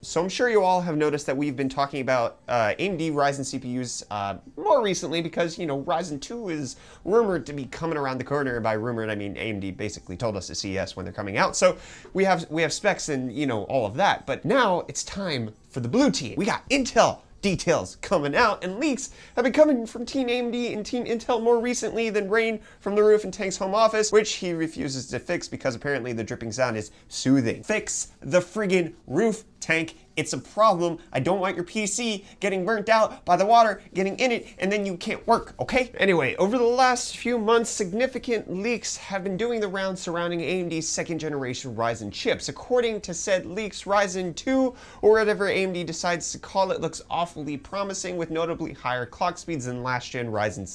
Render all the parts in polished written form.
So I'm sure you all have noticed that we've been talking about AMD Ryzen CPUs more recently because, you know, Ryzen 2 is rumored to be coming around the corner. And by rumored, I mean AMD basically told us at CES when they're coming out. So we have specs and, you know, all of that. But now it's time for the blue team. We got Intel details coming out, and leaks have been coming from Team AMD and Team Intel more recently than rain from the roof in Tank's home office, which he refuses to fix because apparently the dripping sound is soothing. Fix the friggin' roof, Tank. It's a problem. I don't want your PC getting burnt out by the water getting in it and then you can't work, okay? Anyway, over the last few months, significant leaks have been doing the rounds surrounding AMD's second generation Ryzen chips. According to said leaks, Ryzen 2, or whatever AMD decides to call it, looks awfully promising with notably higher clock speeds than last gen Ryzen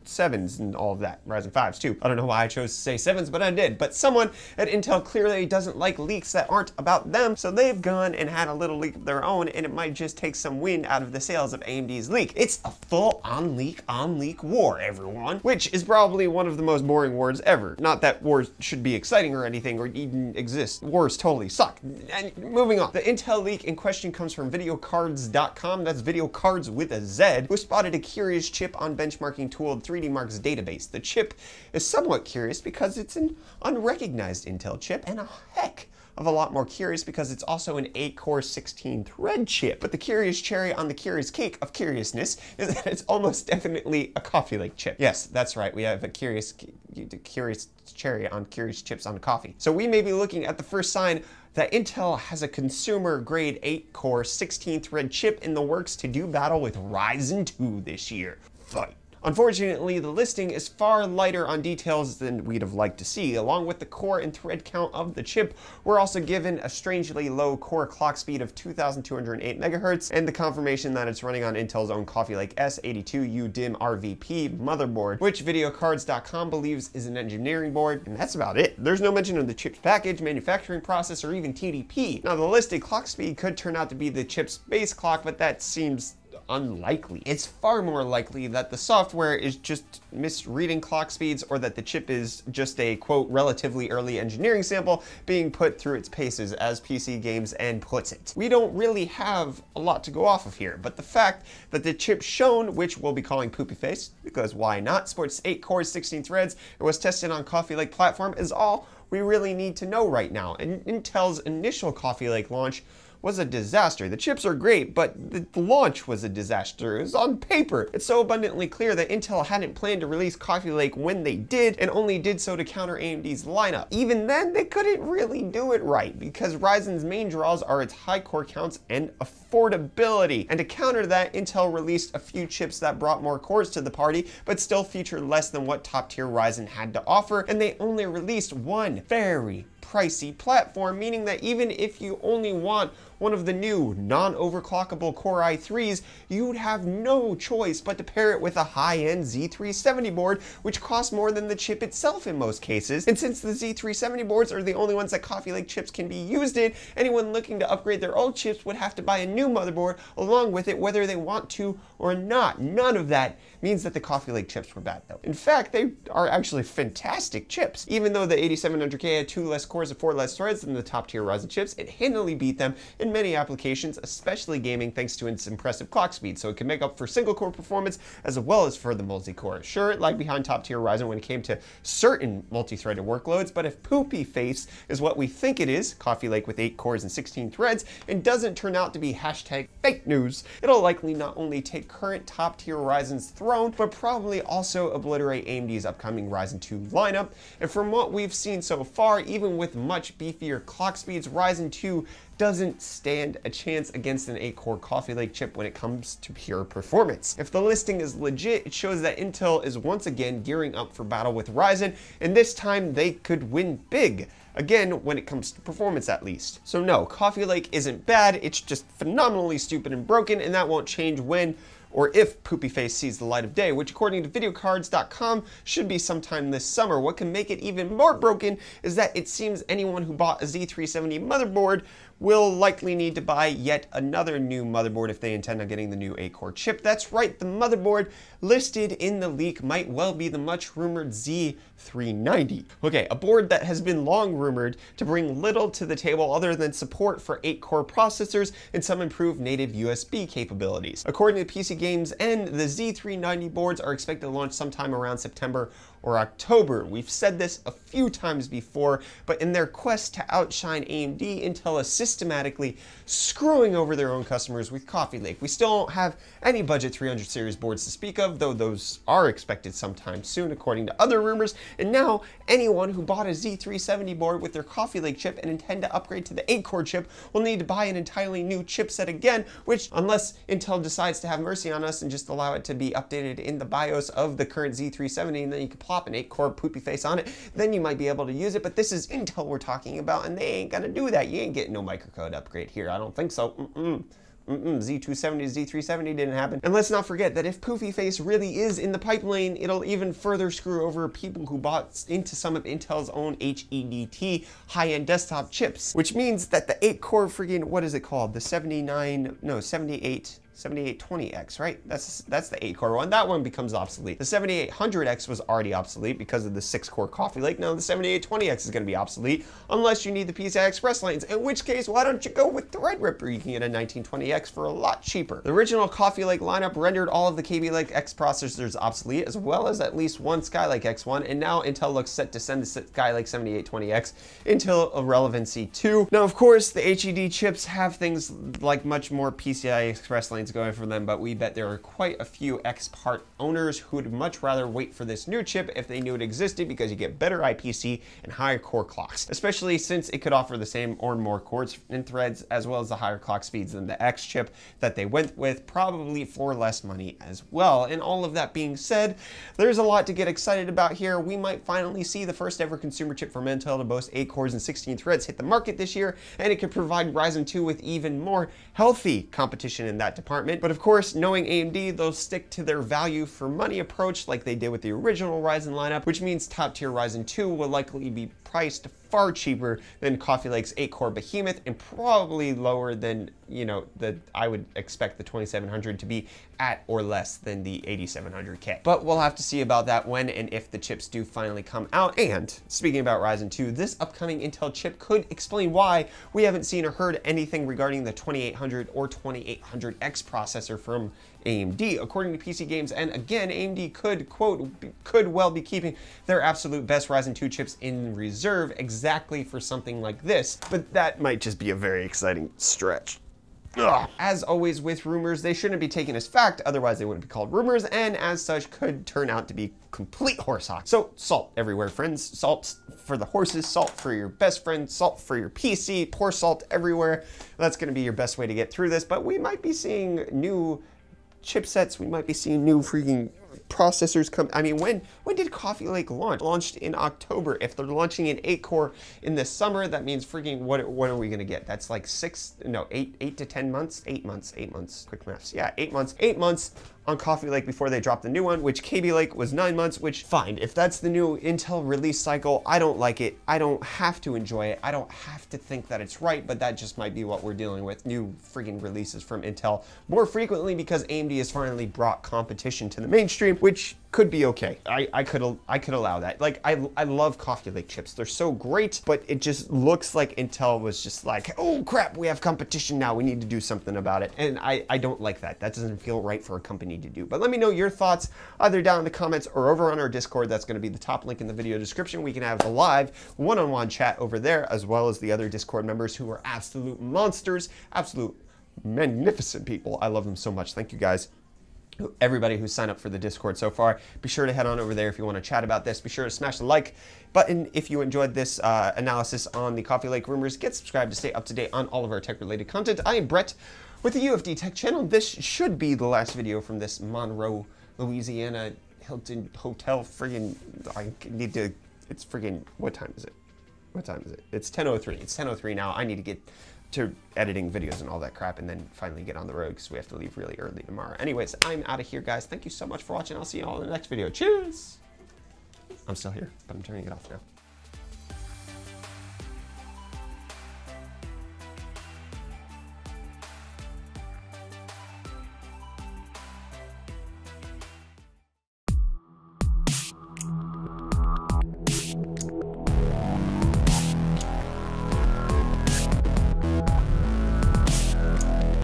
7s and all of that. Ryzen 5s too. I don't know why I chose to say 7s, but I did. But someone at Intel clearly doesn't like leaks that aren't about them, so they've gone and had a little leak of their own, and it might just take some wind out of the sails of AMD's leak. It's a full on leak war, everyone, which is probably one of the most boring wars ever. Not that wars should be exciting or anything or even exist. Wars totally suck. And moving on. The Intel leak in question comes from videocards.com, that's video cards with a Z, who spotted a curious chip on benchmarking tool 3D Mark's database. The chip is somewhat curious because it's an unrecognized Intel chip, and a heck of a lot more curious because it's also an 8-core 16-thread chip. But the curious cherry on the curious cake of curiousness is that it's almost definitely a Coffee Lake chip. Yes, that's right, we have a curious cherry on curious chips on coffee. So we may be looking at the first sign that Intel has a consumer-grade 8-core 16-thread chip in the works to do battle with Ryzen 2 this year. Fight. Unfortunately, the listing is far lighter on details than we'd have liked to see. Along with the core and thread count of the chip, we're also given a strangely low core clock speed of 2,208 MHz and the confirmation that it's running on Intel's own Coffee Lake S82U DIMM RVP motherboard, which videocards.com believes is an engineering board, and that's about it. There's no mention of the chip's package, manufacturing process, or even TDP. Now, the listed clock speed could turn out to be the chip's base clock, but that seems unlikely. It's far more likely that the software is just misreading clock speeds, or that the chip is just a, quote, relatively early engineering sample being put through its paces, as PC Games N puts it. We don't really have a lot to go off of here, but the fact that the chip shown, which we'll be calling Poopy Face, because why not, sports 8 cores, 16 threads, and was tested on Coffee Lake platform is all we really need to know right now. And Intel's initial Coffee Lake launch was a disaster. The chips are great, but the launch was a disaster. It was on paper. It's so abundantly clear that Intel hadn't planned to release Coffee Lake when they did, and only did so to counter AMD's lineup. Even then, they couldn't really do it right, because Ryzen's main draws are its high core counts and affordability. And to counter that, Intel released a few chips that brought more cores to the party, but still featured less than what top-tier Ryzen had to offer, and they only released one very pricey platform, meaning that even if you only want one of the new non-overclockable Core i3s, you'd have no choice but to pair it with a high-end Z370 board, which costs more than the chip itself in most cases. And since the Z370 boards are the only ones that Coffee Lake chips can be used in, anyone looking to upgrade their old chips would have to buy a new motherboard along with it, whether they want to or not. None of that means that the Coffee Lake chips were bad, though. In fact, they are actually fantastic chips. Even though the 8700K had 2 less cores and 4 less threads than the top-tier Ryzen chips, it handily beat them in many applications, especially gaming, thanks to its impressive clock speed, so it can make up for single-core performance as well as for the multi-core. Sure, it lagged behind top-tier Ryzen when it came to certain multi-threaded workloads, but if Poopy Face is what we think it is, Coffee Lake with 8 cores and 16 threads, and doesn't turn out to be hashtag fake news, it'll likely not only take current top-tier Ryzen's throne, but probably also obliterate AMD's upcoming Ryzen 2 lineup. And from what we've seen so far, even with much beefier clock speeds, Ryzen 2 doesn't stand a chance against an 8-core Coffee Lake chip when it comes to pure performance. If the listing is legit, it shows that Intel is once again gearing up for battle with Ryzen, and this time they could win big. Again, when it comes to performance at least. So no, Coffee Lake isn't bad, it's just phenomenally stupid and broken, and that won't change when or if Poopy Face sees the light of day, which according to videocards.com should be sometime this summer. What can make it even more broken is that it seems anyone who bought a Z370 motherboard will likely need to buy yet another new motherboard if they intend on getting the new 8-core chip. That's right, the motherboard listed in the leak might well be the much rumored Z390. Okay, a board that has been long rumored to bring little to the table other than support for 8-core processors and some improved native USB capabilities. According to PC Games, and the Z390 boards are expected to launch sometime around September or October. We've said this a few times before, but in their quest to outshine AMD, Intel is systematically screwing over their own customers with Coffee Lake. We still don't have any budget 300 series boards to speak of, though those are expected sometime soon, according to other rumors. And now, anyone who bought a Z370 board with their Coffee Lake chip and intend to upgrade to the 8-core chip will need to buy an entirely new chipset again, which, unless Intel decides to have mercy on us and just allow it to be updated in the BIOS of the current Z370, and then you can plop an 8-core poopy face on it, then you might be able to use it. But this is Intel we're talking about, and they ain't gonna do that. You ain't getting no microcode upgrade here. I don't think so. Z270 to Z370 didn't happen. And let's not forget that if Poofy Face really is in the pipeline, it'll even further screw over people who bought into some of Intel's own HEDT high-end desktop chips, which means that the 8-core friggin', what is it called? The 7820X, right? That's the 8-core one. That one becomes obsolete. The 7800X was already obsolete because of the 6-core Coffee Lake. Now the 7820X is going to be obsolete unless you need the PCI Express lanes, in which case, why don't you go with the Threadripper? You can get a 1920X for a lot cheaper. The original Coffee Lake lineup rendered all of the Kaby Lake X processors obsolete, as well as at least one Skylake X1, and now Intel looks set to send the Skylake 7820X into irrelevancy too. Now, of course, the HED chips have things like much more PCI Express lanes going for them, but we bet there are quite a few X-Part owners who would much rather wait for this new chip if they knew it existed, because you get better IPC and higher core clocks, especially since it could offer the same or more cores and threads, as well as the higher clock speeds than the X chip that they went with, probably for less money as well. And all of that being said, there's a lot to get excited about here. We might finally see the first ever consumer chip from Intel to boast 8 cores and 16 threads hit the market this year, and it could provide Ryzen 2 with even more healthy competition in that department. But of course, knowing AMD, they'll stick to their value for money approach like they did with the original Ryzen lineup, which means top tier Ryzen 2 will likely be priced far cheaper than Coffee Lake's 8-core behemoth, and probably lower than, you know, I would expect the 2700 to be at or less than the 8700K. But we'll have to see about that when and if the chips do finally come out. And speaking about Ryzen 2, this upcoming Intel chip could explain why we haven't seen or heard anything regarding the 2800 or 2800X processor from AMD. According to PC Games, and again, AMD could well be keeping their absolute best Ryzen 2 chips in reserve exactly for something like this, but that might just be a very exciting stretch. Ugh. As always with rumors, they shouldn't be taken as fact, otherwise they wouldn't be called rumors, and as such could turn out to be complete horse hawk. So salt everywhere, friends. Salt for the horses, salt for your best friend, salt for your PC, pour salt everywhere. That's gonna be your best way to get through this, but we might be seeing new chipsets, we might be seeing new freaking processors come. I mean, when did Coffee Lake launch? Launched in October. If they're launching an 8-core in the summer, that means freaking what are we gonna get? That's like 8 to 10 months? 8 months. Quick maths. Yeah, 8 months. 8 months on Coffee Lake before they dropped the new one, which Kaby Lake was 9 months, which fine. If that's the new Intel release cycle, I don't like it. I don't have to enjoy it. I don't have to think that it's right, but that just might be what we're dealing with. New freaking releases from Intel more frequently because AMD has finally brought competition to the mainstream, which could be okay. I could allow that. Like, I love Coffee Lake chips. They're so great, but it just looks like Intel was just like, oh crap, we have competition now. We need to do something about it. And I don't like that. That doesn't feel right for a company to do. But let me know your thoughts either down in the comments or over on our Discord. That's going to be the top link in the video description. We can have a live one-on-one chat over there, as well as the other Discord members who are absolute monsters, absolute magnificent people. I love them so much. Thank you guys. Everybody who's signed up for the Discord so far, be sure to head on over there if you want to chat about this. Be sure to smash the like button if you enjoyed this analysis on the Coffee Lake rumors. Get subscribed to stay up to date on all of our tech-related content. I am Brett with the UFD Tech channel. This should be the last video from this Monroe, Louisiana Hilton Hotel. Friggin', I need to, it's friggin', what time is it? What time is it? It's 10:03. It's 10:03 now. I need to get to editing videos and all that crap and then finally get on the road because we have to leave really early tomorrow. Anyways, I'm out of here, guys. Thank you so much for watching. I'll see you all in the next video. Cheers! I'm still here, but I'm turning it off now.